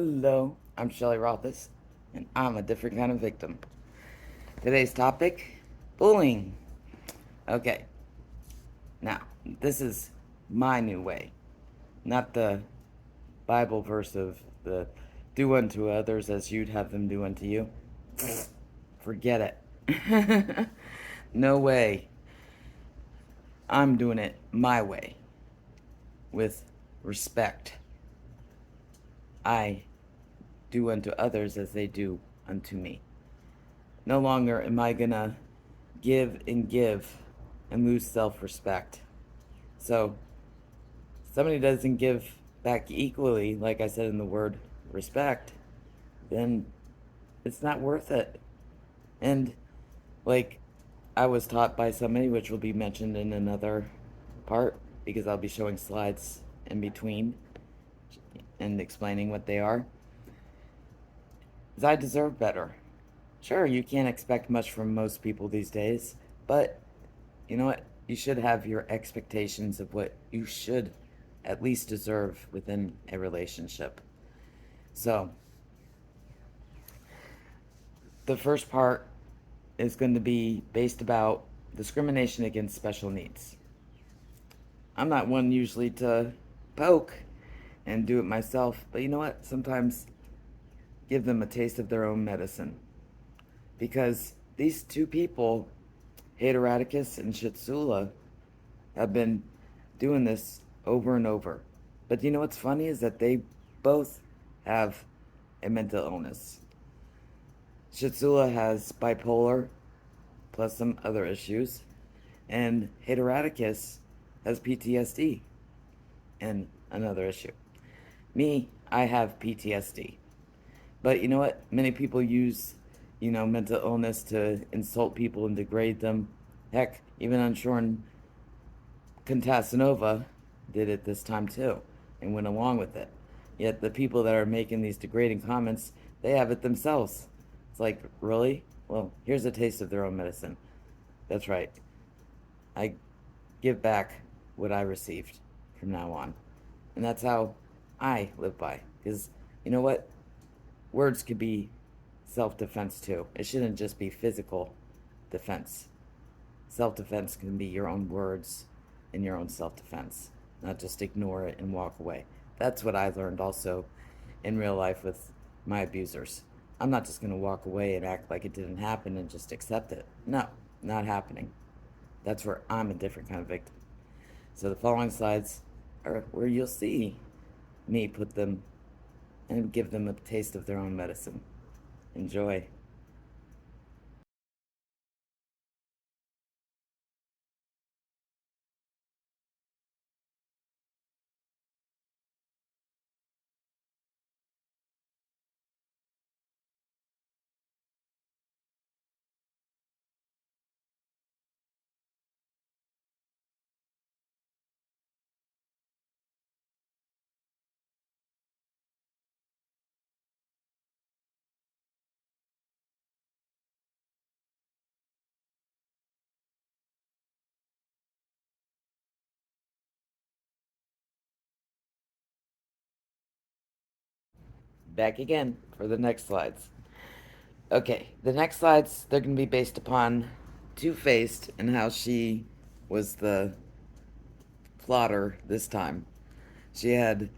Hello, I'm Shelley Rothus, and I'm a different kind of victim. Today's topic, bullying. Okay, now, this is my new way, not the Bible verse of the do unto others as you'd have them do unto you. Forget it. No way. I'm doing it my way, with respect. I do unto others as they do unto me. No longer am I gonna give and lose self respect. So, somebody doesn't give back equally, like I said in the word respect, then it's not worth it. And, like, I was taught by somebody, which will be mentioned in another part, because I'll be showing slides in between and explaining what they are, is I deserve better. Sure, you can't expect much from most people these days, but you know what? You should have your expectations of what you should at least deserve within a relationship. So, the first part is going to be based about discrimination against special needs. I'm not one usually to poke and do it myself, but you know what? Sometimes give them a taste of their own medicine. Because these two people, Hateradicus and Shitsula, have been doing this over and over. But you know what's funny is that they both have a mental illness. Shitsula has bipolar plus some other issues, and Hateradicus has PTSD and another issue. Me, I have PTSD. But you know what? Many people use, mental illness to insult people and degrade them. Heck, even Unshorn Contasanova did it this time too and went along with it. Yet the people that are making these degrading comments, they have it themselves. It's like, really? Well, here's a taste of their own medicine. That's right. I give back what I received from now on. And that's how I live by. Because you know what? Words could be self defense too. It shouldn't just be physical defense. Self defense can be your own words and your own self defense, not just ignore it and walk away. That's what I learned also in real life with my abusers. I'm not just going to walk away and act like it didn't happen and just accept it. No, not happening. That's where I'm a different kind of victim. So the following slides are where you'll see me put them and give them a taste of their own medicine. Enjoy. Back again for the next slides. Okay, the next slides, they're going to be based upon Two-Faced and how she was the plotter this time. She had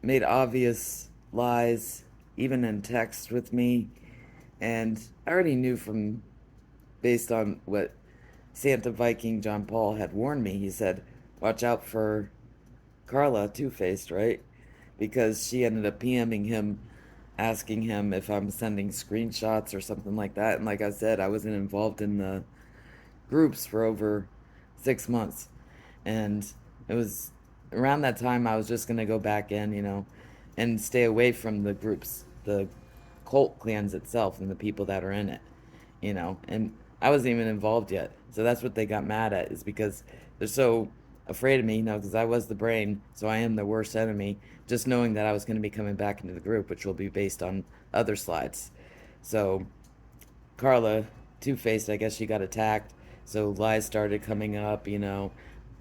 made obvious lies, even in text with me, and I already knew from based on what Santa Viking John Paul had warned me. He said, watch out for Carla, Two-Faced, right? Because she ended up PMing him, asking him if I'm sending screenshots or something like that. And like I said, I wasn't involved in the groups for over 6 months. And it was around that time I was just going to go back in, and stay away from the groups, the cult clans itself, and the people that are in it, And I wasn't even involved yet. So that's what they got mad at, is because they're so afraid of me, because I was the brain, so I am the worst enemy, just knowing that I was going to be coming back into the group, which will be based on other slides. So Carla, Two-Faced, I guess she got attacked, so lies started coming up,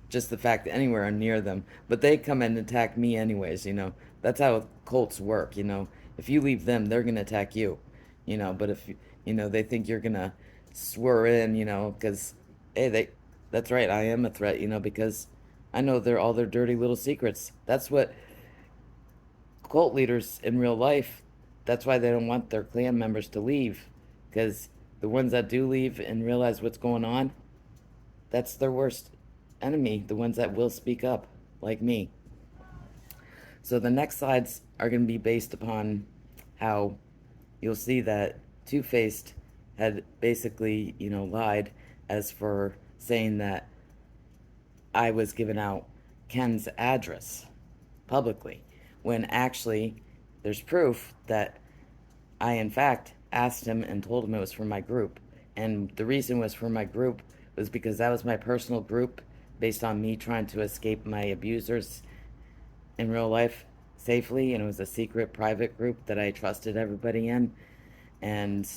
just the fact that anywhere near them. But they come and attack me anyways, that's how cults work, you know. If you leave them, they're gonna attack you, you know. But if you know they think you're gonna swear in, you know, because hey, that's right, I am a threat, you know, because I know they're all their dirty little secrets. That's what cult leaders in real life. That's why they don't want their clan members to leave, because the ones that do leave and realize what's going on, that's their worst enemy. The ones that will speak up, like me. So the next slides are going to be based upon how you'll see that Two-Faced had basically, you know, lied as for saying that I was giving out Ken's address publicly, when actually there's proof that I, in fact, asked him and told him it was for my group. And the reason it was for my group was because that was my personal group based on me trying to escape my abusers in real life safely. And it was a secret, private group that I trusted everybody in. And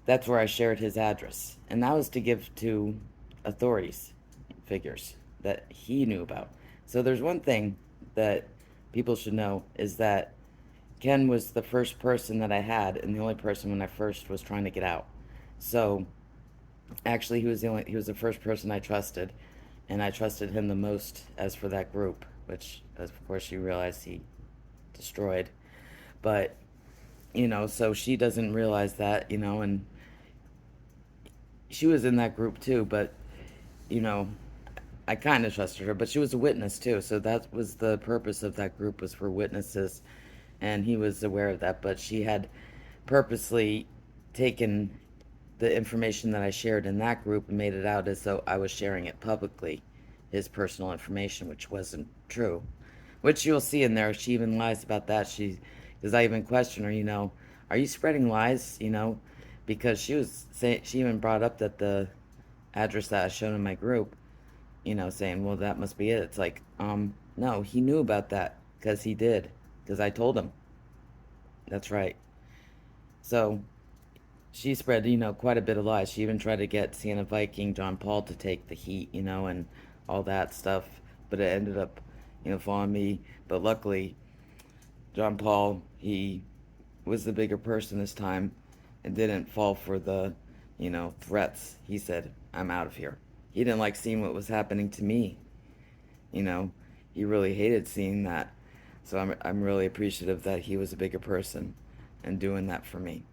that's where I shared his address. And that was to give to authorities, figures that he knew about. So there's one thing that people should know is that Ken was the first person that I had, and the only person when I first was trying to get out. So actually, he was the first person I trusted, and I trusted him the most as for that group, which of course you realize he destroyed. But you know, so she doesn't realize that, you know, and she was in that group too, but you know, I kind of trusted her, but she was a witness too. So that was the purpose of that group, was for witnesses, and he was aware of that. But she had purposely taken the information that I shared in that group and made it out as though I was sharing it publicly, his personal information, which wasn't true. Which you'll see in there. She even lies about that. Because I even questioned her, you know, are you spreading lies, you know? Because she even brought up that the address that I showed in my group, you know, saying, well, that must be it. It's like, no, he knew about that because he did, because I told him. That's right. So she spread, you know, quite a bit of lies. She even tried to get Sienna Viking, John Paul, to take the heat, you know, and all that stuff. But it ended up, you know, falling me. But luckily, John Paul, he was the bigger person this time and didn't fall for the, you know, threats. He said, I'm out of here. He didn't like seeing what was happening to me. You know, he really hated seeing that. So I'm really appreciative that he was a bigger person and doing that for me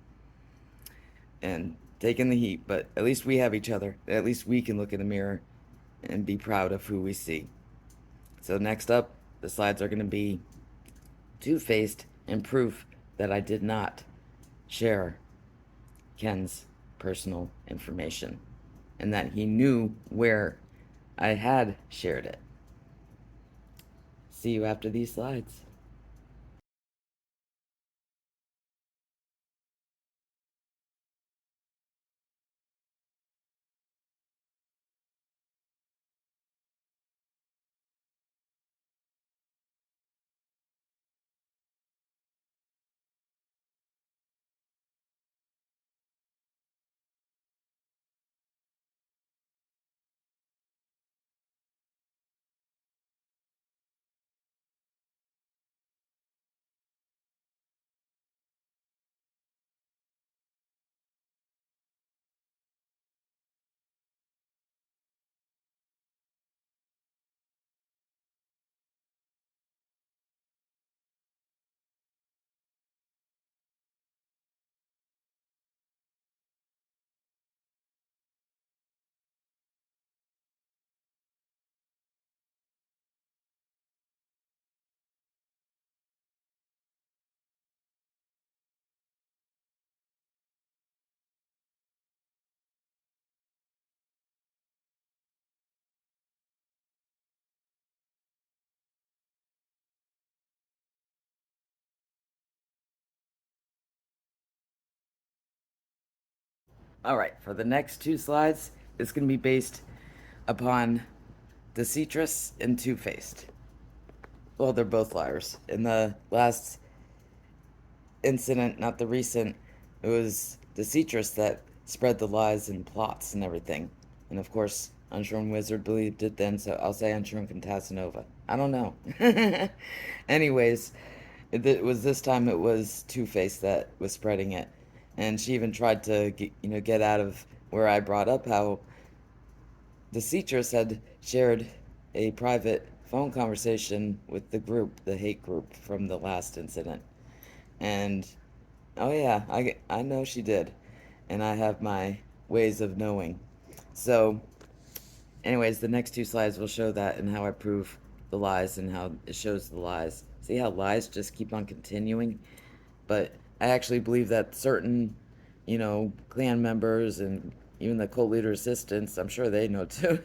and taking the heat. But at least we have each other. At least we can look in the mirror and be proud of who we see. So next up, the slides are going to be Two-Faced and proof that I did not share Ken's personal information and that he knew where I had shared it. See you after these slides. All right, for the next two slides, it's going to be based upon Decitrus and Two-Faced. Well, they're both liars. In the last incident, not the recent, it was Decitrus that spread the lies and plots and everything. And of course, Unshorn Wizard believed it then, so I'll say Unshorn Casanova. I don't know. Anyways, it was this time it was Two Face that was spreading it, and she even tried to get out of where I brought up how the Cetrus had shared a private phone conversation with the group, the hate group from the last incident, and oh yeah, I know she did, and I have my ways of knowing. So anyways, the next two slides will show that and how I prove the lies and how it shows the lies. See how lies just keep on continuing? But I actually believe that certain, clan members and even the cult leader assistants, I'm sure they know too.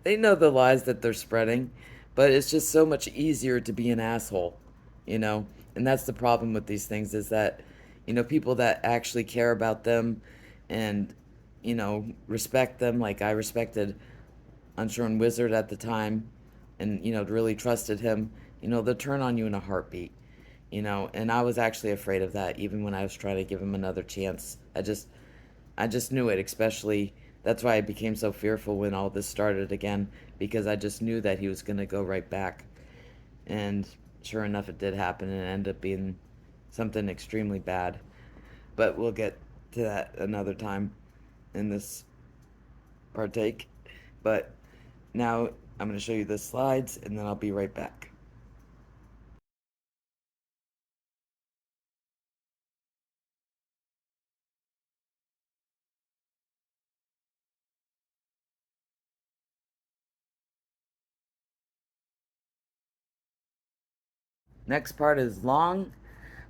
They know the lies that they're spreading, but it's just so much easier to be an asshole, you know? And that's the problem with these things is that, people that actually care about them and, respect them, like I respected Unshorn Wizard at the time and, really trusted him, they'll turn on you in a heartbeat, and I was actually afraid of that even when I was trying to give him another chance. I just knew it, especially that's why I became so fearful when all this started again, because I just knew that he was going to go right back. And sure enough, it did happen and it ended up being something extremely bad. But we'll get to that another time in this partake. But now I'm going to show you the slides and then I'll be right back. Next part is long,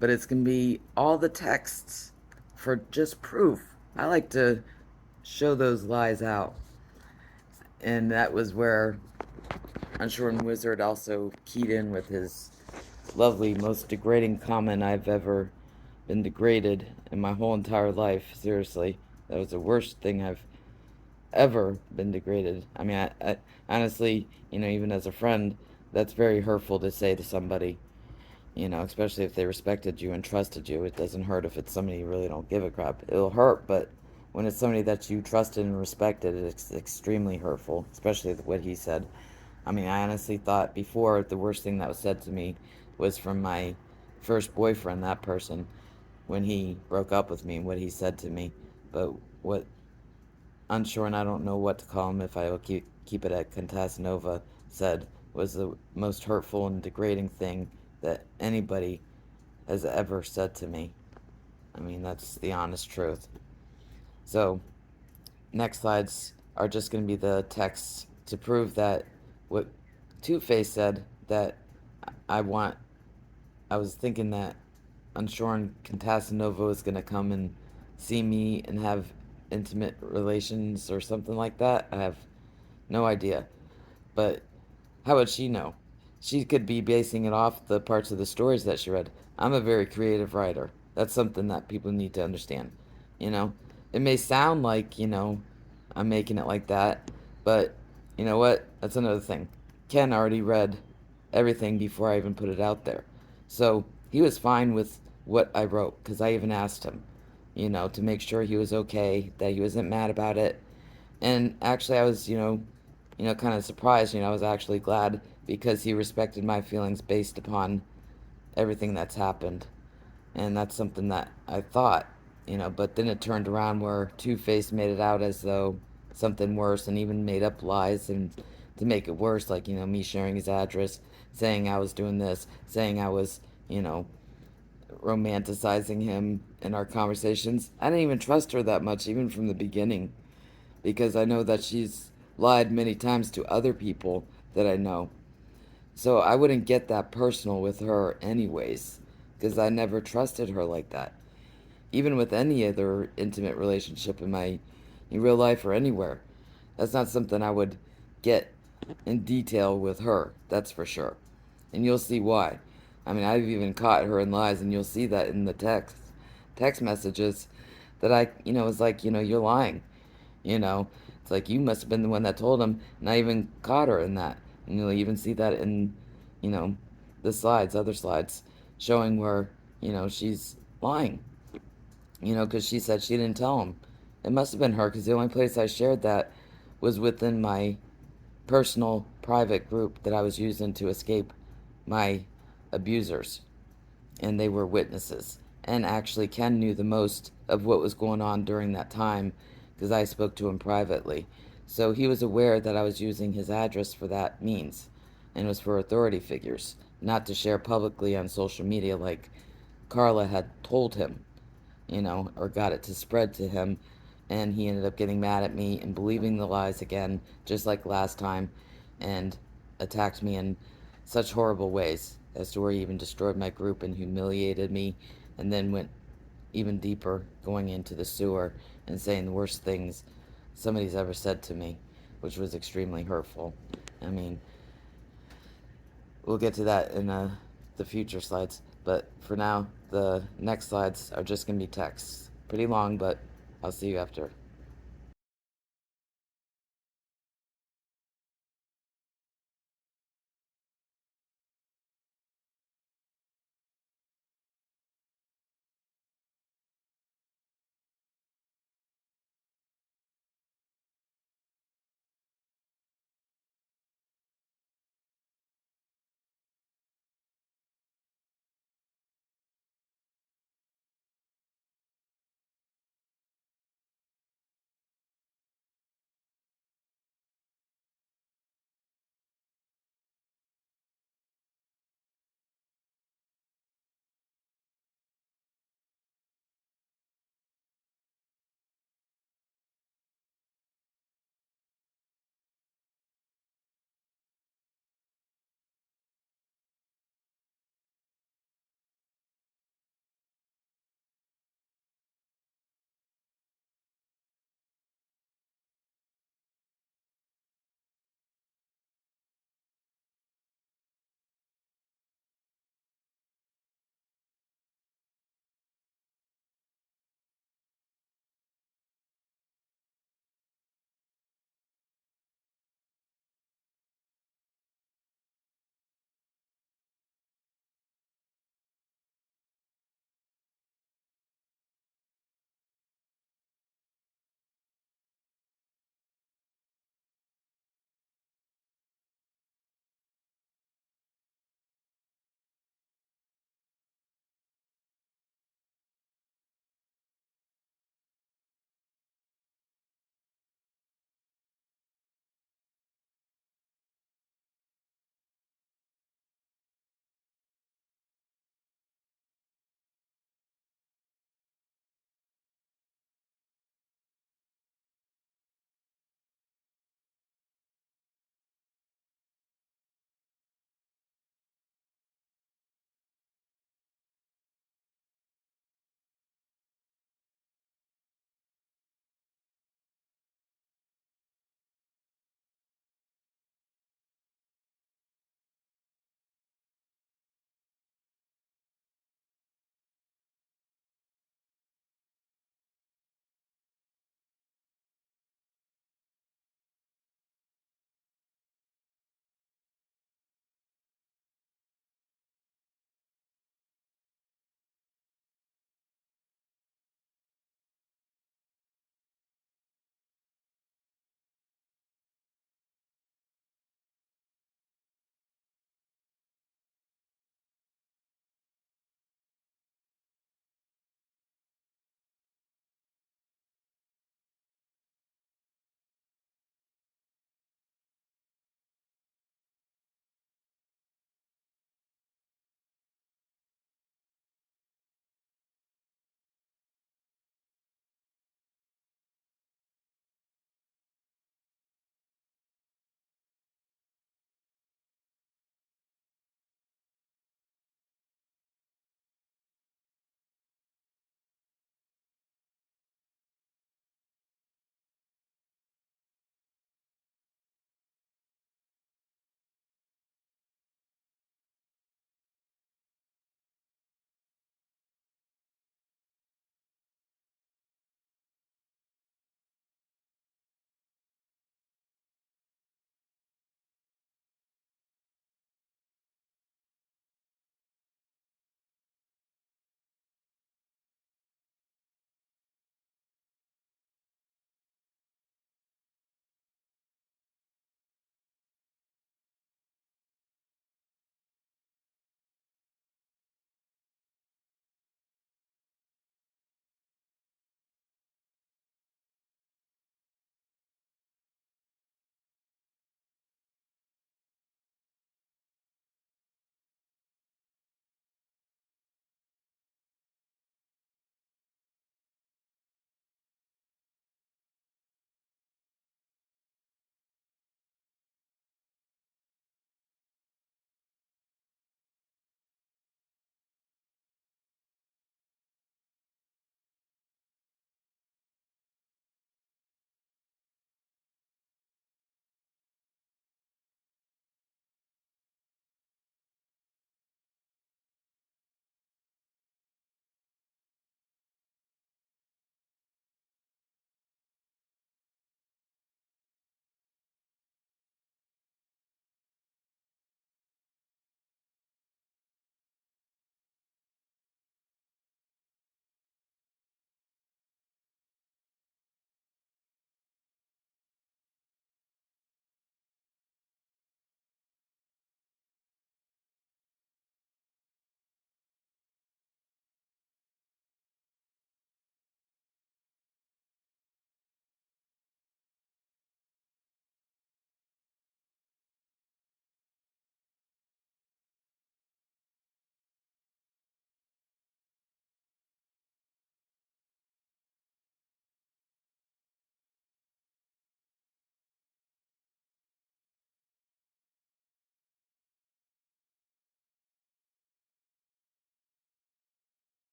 but it's going to be all the texts for just proof. I like to show those lies out. And that was where Unshorn Wizard also keyed in with his lovely, most degrading comment I've ever been degraded in my whole entire life. Seriously, that was the worst thing I've ever been degraded. I mean, I honestly, even as a friend, that's very hurtful to say to somebody. Especially if they respected you and trusted you. It doesn't hurt if it's somebody you really don't give a crap. It'll hurt, but when it's somebody that you trusted and respected, it's extremely hurtful, especially what he said. I mean, I honestly thought before the worst thing that was said to me was from my first boyfriend, that person, when he broke up with me, what he said to me. But what Unsure, and I don't know what to call him if I will keep it at Casanova, said was the most hurtful and degrading thing that anybody has ever said to me. I mean, that's the honest truth. So, next slides are just going to be the texts to prove that what Two Face said that I want. I was thinking that Unshorn Casanova was going to come and see me and have intimate relations or something like that. I have no idea. But how would she know? She could be basing it off the parts of the stories that she read. I'm a very creative writer. That's something that people need to understand. You know, it may sound like, I'm making it like that, but you know what? That's another thing. Ken already read everything before I even put it out there. So he was fine with what I wrote because I even asked him, to make sure he was okay, that he wasn't mad about it. And actually, I was, kind of surprised. I was actually glad because he respected my feelings based upon everything that's happened. And that's something that I thought, but then it turned around where Two Face made it out as though something worse and even made up lies and to make it worse, like, me sharing his address, saying I was doing this, saying I was, romanticizing him in our conversations. I didn't even trust her that much, even from the beginning, because I know that she's lied many times to other people that I know. So I wouldn't get that personal with her, anyways, because I never trusted her like that. Even with any other intimate relationship in real life or anywhere, that's not something I would get in detail with her. That's for sure, and you'll see why. I mean, I've even caught her in lies, and you'll see that in the text messages that was like, you're lying. It's like you must have been the one that told him, and I even caught her in that. And you'll even see that in, you know, the slides, other slides, showing where, she's lying. Because she said she didn't tell him. It must have been her, because the only place I shared that was within my personal private group that I was using to escape my abusers, and they were witnesses. And actually, Ken knew the most of what was going on during that time because I spoke to him privately. So he was aware that I was using his address for that means, and it was for authority figures, not to share publicly on social media like Carla had told him, or got it to spread to him. And he ended up getting mad at me and believing the lies again, just like last time, and attacked me in such horrible ways as to where he even destroyed my group and humiliated me, and then went even deeper, going into the sewer and saying the worst things somebody's ever said to me, which was extremely hurtful. I mean, we'll get to that in the future slides, but for now, the next slides are just going to be text. Pretty long, but I'll see you after.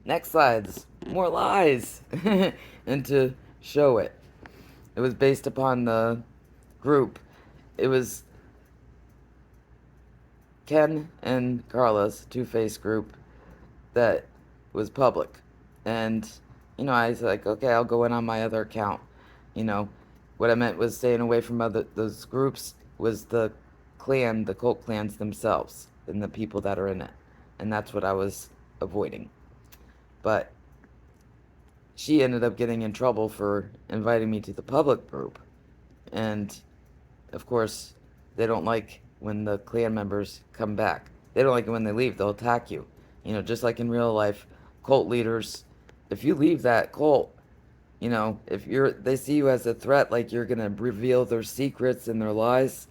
Next slides. More lies. And to show it, it was based upon the group. It was Ken and Carla's two-face group that was public. And, I was like, okay, I'll go in on my other account. You know, what I meant was staying away from those groups was the cult clans themselves and the people that are in it. And that's what I was avoiding. But she ended up getting in trouble for inviting me to the public group. And, of course, they don't like when the clan members come back. They don't like it when they leave. They'll attack you. Just like in real life, cult leaders, if you leave that cult, if they see you as a threat, like you're going to reveal their secrets and their lies,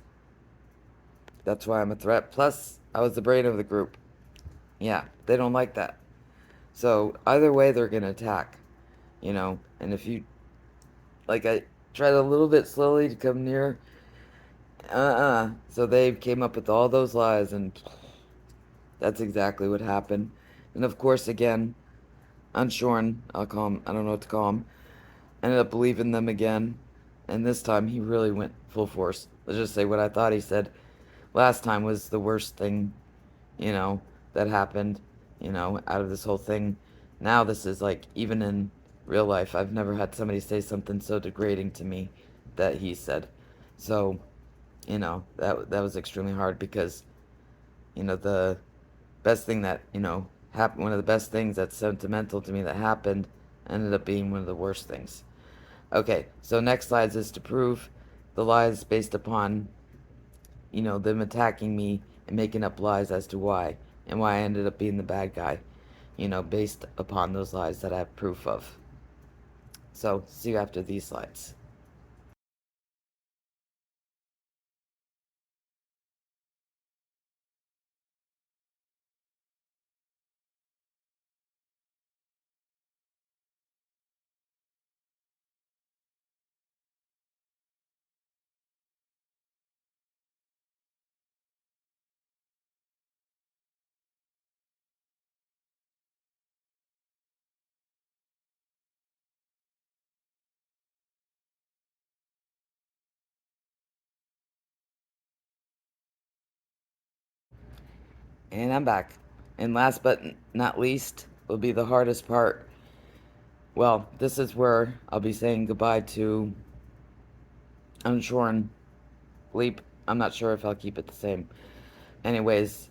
that's why I'm a threat. Plus, I was the brain of the group. Yeah, they don't like that. So, either way, they're going to attack, and if you, like, I tried a little bit slowly to come near, so they came up with all those lies, and that's exactly what happened. And of course, again, unshorn, I'll call him, I don't know what to call him, ended up believing them again. And this time he really went full force. Let's just say what I thought he said last time was the worst thing, that happened, out of this whole thing. Now this is like, even in real life, I've never had somebody say something so degrading to me that he said. So, that was extremely hard because, the best thing that, happened, one of the best things that's sentimental to me that happened ended up being one of the worst things. Okay, so next slides is to prove the lies based upon, them attacking me and making up lies as to why, and why I ended up being the bad guy, based upon those lies that I have proof of. So, see you after these slides. And I'm back. And last but not least will be the hardest part. Well, this is where I'll be saying goodbye to Unshorn Bleep. I'm not sure if I'll keep it the same. Anyways,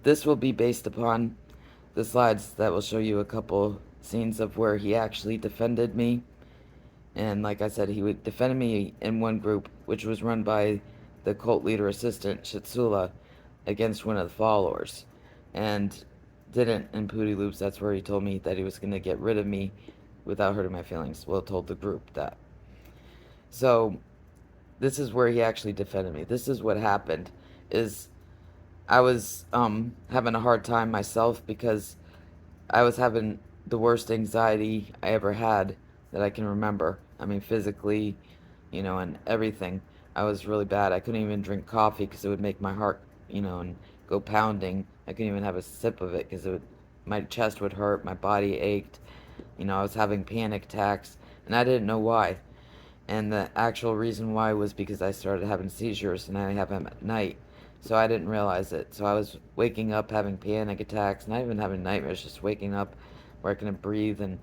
this will be based upon the slides that will show you a couple scenes of where he actually defended me. And like I said, he would defend me in one group, which was run by the cult leader assistant, Shitsula, against one of the followers. And didn't in Pooty Loops. That's where he told me that he was going to get rid of me without hurting my feelings. Well, told the group that. So, this is where he actually defended me. This is what happened, is I was having a hard time myself because I was having the worst anxiety I ever had that I can remember. I mean, physically, and everything. I was really bad. I couldn't even drink coffee because it would make my heart, and go pounding. I couldn't even have a sip of it because my chest would hurt, my body ached. I was having panic attacks, and I didn't know why. And the actual reason why was because I started having seizures, and I have them at night. So I didn't realize it. So I was waking up having panic attacks, not even having nightmares, just waking up where I couldn't breathe, and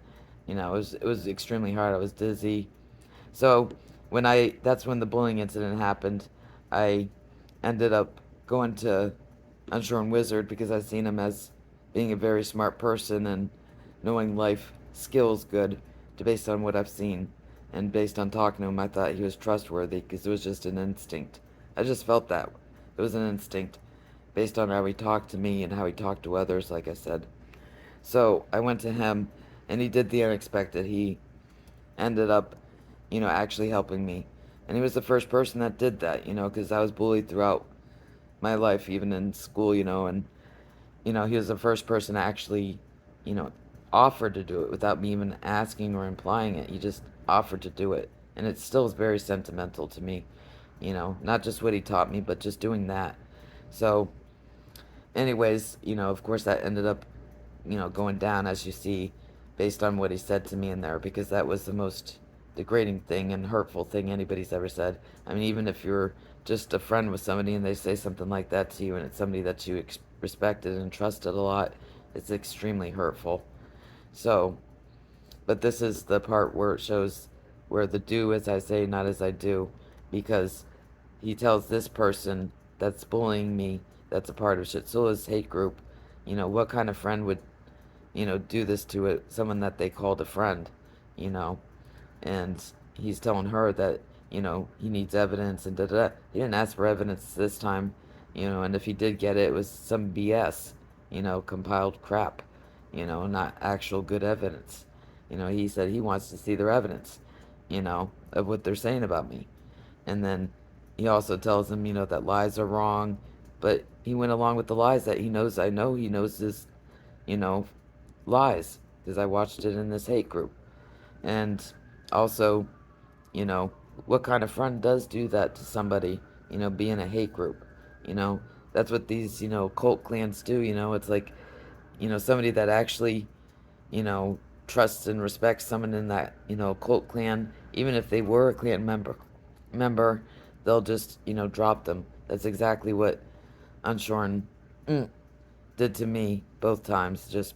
it was extremely hard. I was dizzy. So that's when the bullying incident happened. I ended up going to Unshorn Wizard because I seen him as being a very smart person and knowing life skills good, based on what I've seen. And based on talking to him, I thought he was trustworthy because it was just an instinct. I just felt that. It was an instinct based on how he talked to me and how he talked to others, like I said. So I went to him, and he did the unexpected. He ended up, actually helping me. And he was the first person that did that, because I was bullied throughout my life, even in school, and, he was the first person to actually, you know, offer to do it without me even asking or implying it. He just offered to do it. And it still is very sentimental to me, not just what he taught me, but just doing that. So, anyways, of course, that ended up going down, as you see, based on what he said to me in there, because that was the most degrading thing and hurtful thing anybody's ever said. I mean, even if you're just a friend with somebody and they say something like that to you and it's somebody that you respected and trusted a lot, it's extremely hurtful. So, but this is the part where it shows where the do as I say, not as I do, because he tells this person that's bullying me, that's a part of Shitsula's hate group, what kind of friend would, do this to someone that they called a friend, you know? And he's telling her that, he needs evidence and da da da. He didn't ask for evidence this time, and if he did get it, it was some BS, compiled crap, not actual good evidence. He said he wants to see their evidence, of what they're saying about me. And then he also tells him, that lies are wrong, but he went along with the lies that he knows. I know he knows this, you know, lies because I watched it in this hate group. And also, you know, what kind of friend does do that to somebody, be in a hate group? You know, that's what these, cult clans do, it's like, somebody that actually, you know, trusts and respects someone in that, cult clan, even if they were a clan member, they'll just, drop them. That's exactly what Unshorn did to me both times. Just,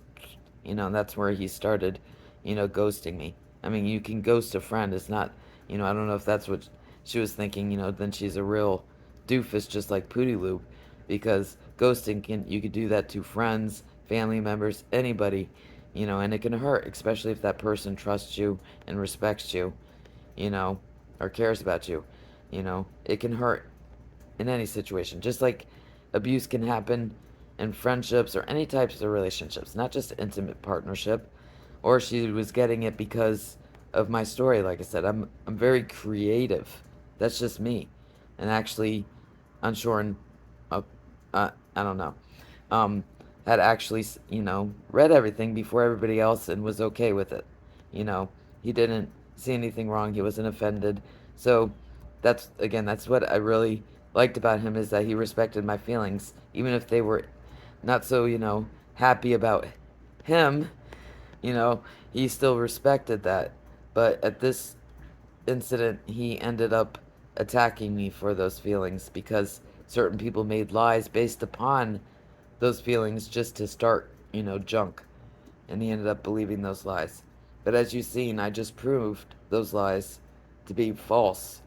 that's where he started, ghosting me. I mean, you can ghost a friend. It's not, I don't know if that's what she was thinking, then she's a real doofus just like Pooty Loop. Because ghosting you could do that to friends, family members, anybody, and it can hurt, especially if that person trusts you and respects you, you know, or cares about you. It can hurt in any situation. Just like abuse can happen in friendships or any types of relationships, not just intimate partnership. Or she was getting it because of my story. Like I said, I'm very creative. That's just me. And actually, Unshorn, uh, I don't know, had actually, read everything before everybody else and was okay with it. You know, he didn't see anything wrong. He wasn't offended. So that's what I really liked about him, is that he respected my feelings, even if they were not so, happy about him. You know, he still respected that. But at this incident, he ended up attacking me for those feelings because certain people made lies based upon those feelings just to start, junk. And he ended up believing those lies. But as you've seen, I just proved those lies to be false.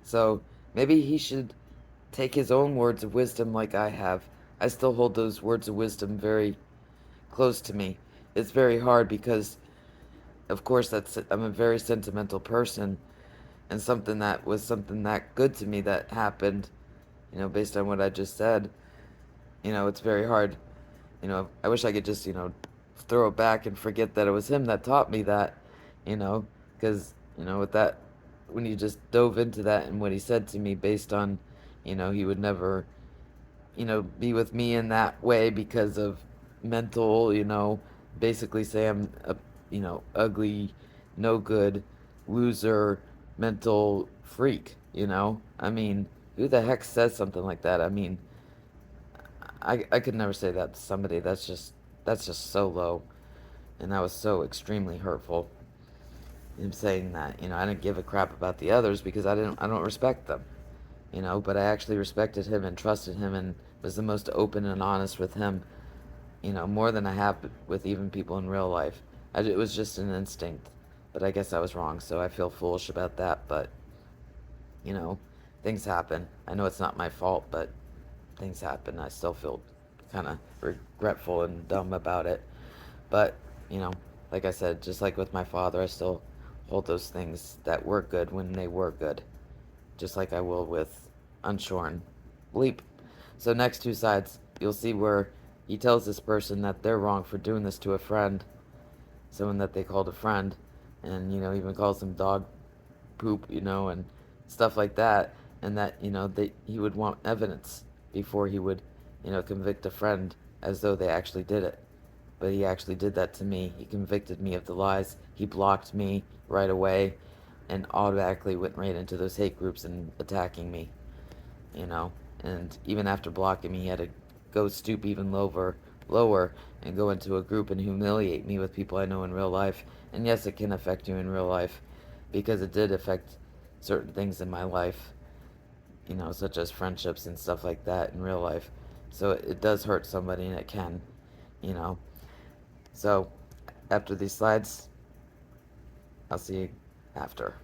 So maybe he should take his own words of wisdom like I have. I still hold those words of wisdom very close to me. It's very hard because, of course, I'm a very sentimental person, and something that good to me that happened, based on what I just said. It's very hard. I wish I could just, throw it back and forget that it was him that taught me that, because, with that, when you just dove into that and what he said to me based on, he would never, be with me in that way because of mental, basically say I'm a, ugly, no good, loser, mental freak. I mean, who the heck says something like that? I mean, I could never say that to somebody. That's just so low, and that was so extremely hurtful. Him saying that, I didn't give a crap about the others because I don't respect them, but I actually respected him and trusted him and was the most open and honest with him, more than I have with even people in real life. It was just an instinct, but I guess I was wrong, so I feel foolish about that. But you know, things happen. I know it's not my fault, but things happen. I still feel kind of regretful and dumb about it. But, you know, like I said, just like with my father, I still hold those things that were good when they were good. Just like I will with Unshorn Leap. So, next two sides, you'll see where he tells this person that they're wrong for doing this to a friend, someone that they called a friend, and, even calls them dog poop, and stuff like that, and that he would want evidence before he would, convict a friend as though they actually did it. But he actually did that to me. He convicted me of the lies. He blocked me right away, and automatically went right into those hate groups and attacking me. And even after blocking me, he had to go stoop even lower and go into a group and humiliate me with people I know in real life. And yes, it can affect you in real life because it did affect certain things in my life, such as friendships and stuff like that in real life. So it does hurt somebody and it can, you know. So after these slides, I'll see you after.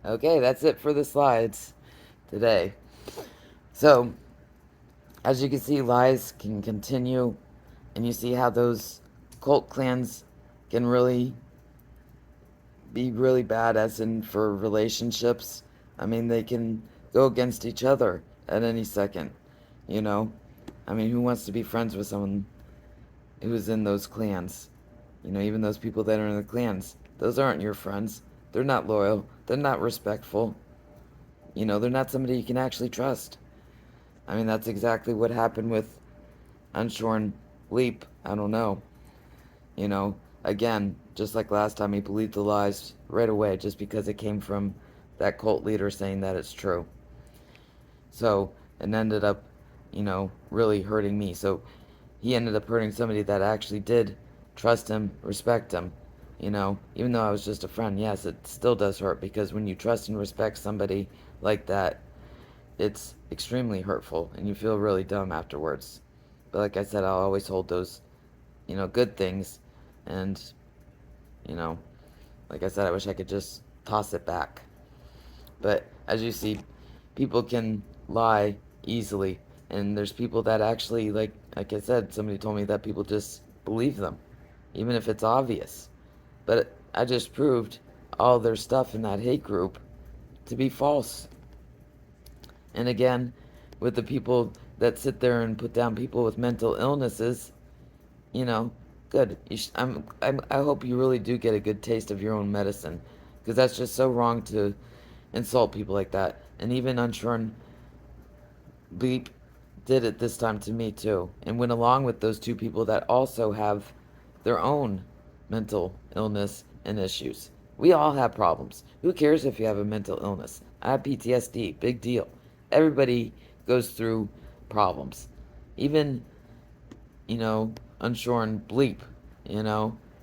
Okay, that's it for the slides today. So, as you can see, lies can continue, and you see how those cult clans can really be really bad, as in for relationships. I mean, they can go against each other at any second, you know? I mean, who wants to be friends with someone who's in those clans? Even those people that are in the clans, those aren't your friends. They're not loyal. They're not respectful. They're not somebody you can actually trust. I mean, that's exactly what happened with Unshorn Leap. I don't know. You know, again, just like last time, he believed the lies right away just because it came from that cult leader saying that it's true. So it ended up, really hurting me. So he ended up hurting somebody that actually did trust him, respect him. Even though I was just a friend, yes, it still does hurt because when you trust and respect somebody like that, it's extremely hurtful and you feel really dumb afterwards. But like I said, I'll always hold those, good things. And, you know, like I said, I wish I could just toss it back. But as you see, people can lie easily. And there's people that actually, like I said, somebody told me that people just believe them, even if it's obvious. But I just proved all their stuff in that hate group to be false. And again, with the people that sit there and put down people with mental illnesses, you know, good. I hope you really do get a good taste of your own medicine, because that's just so wrong to insult people like that. And even Unshorn Bleep did it this time to me too, and went along with those two people that also have their own mental illness and issues. We all have problems. Who cares if you have a mental illness? I have PTSD, big deal. Everybody goes through problems. Even, Unshorn Bleep,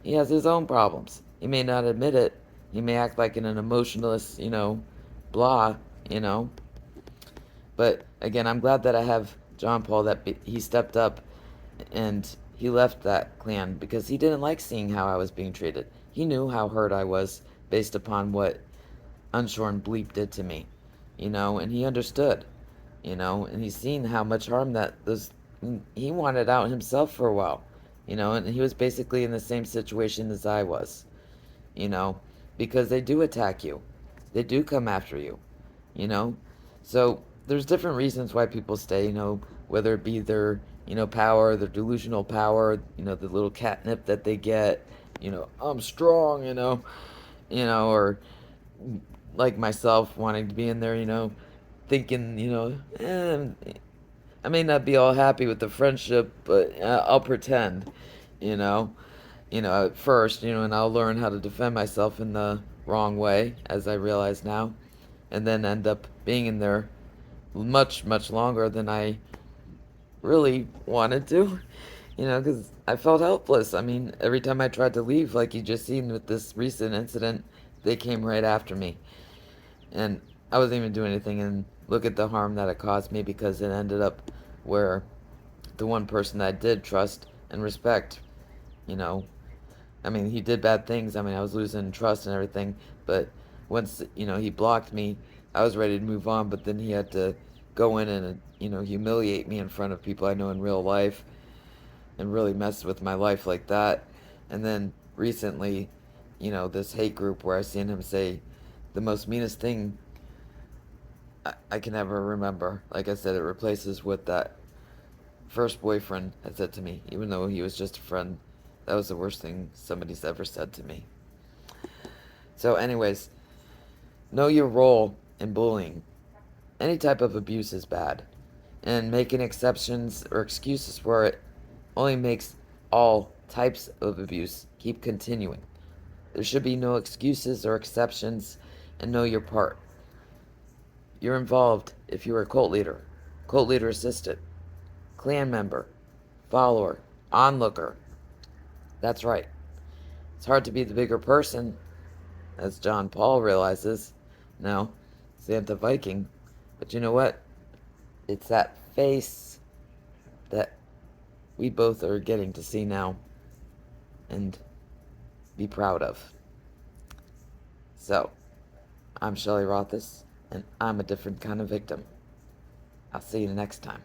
he has his own problems. He may not admit it. He may act like an emotionalist, blah, you know, but again, I'm glad that I have John Paul that he stepped up and he left that clan because he didn't like seeing how I was being treated. He knew how hurt I was based upon what Unshorn Bleep did to me, and he understood, and he's seen how much harm that those he wanted out himself for a while, and he was basically in the same situation as I was, you know, because they do attack you, they do come after you, you know, so there's different reasons why people stay, whether it be their, power, their delusional power, the little catnip that they get, I'm strong, or like myself wanting to be in there, thinking, I may not be all happy with the friendship, but I'll pretend, you know, at first, and I'll learn how to defend myself in the wrong way, as I realize now, and then end up being in there much, much longer than I really wanted to, because I felt helpless. I mean, every time I tried to leave, like you just seen with this recent incident, they came right after me. And I wasn't even doing anything, and look at the harm that it caused me because it ended up where the one person that I did trust and respect, you know, I mean, he did bad things. I mean, I was losing trust and everything, but once, he blocked me, I was ready to move on, but then he had to go in and, humiliate me in front of people I know in real life and really mess with my life like that. And then recently, this hate group where I seen him say the most meanest thing I can ever remember. Like I said, it replaces what that first boyfriend had said to me, even though he was just a friend. That was the worst thing somebody's ever said to me. So, anyways, know your role in bullying. Any type of abuse is bad, and making exceptions or excuses for it only makes all types of abuse keep continuing. There should be no excuses or exceptions, and know your part. You're involved if you're a cult leader assistant, clan member, follower, onlooker. That's right. It's hard to be the bigger person, as John Paul realizes. No, Santa Viking. But you know what? It's that face that we both are getting to see now and be proud of. So, I'm Shelley Rothus, and I'm a different kind of victim. I'll see you next time.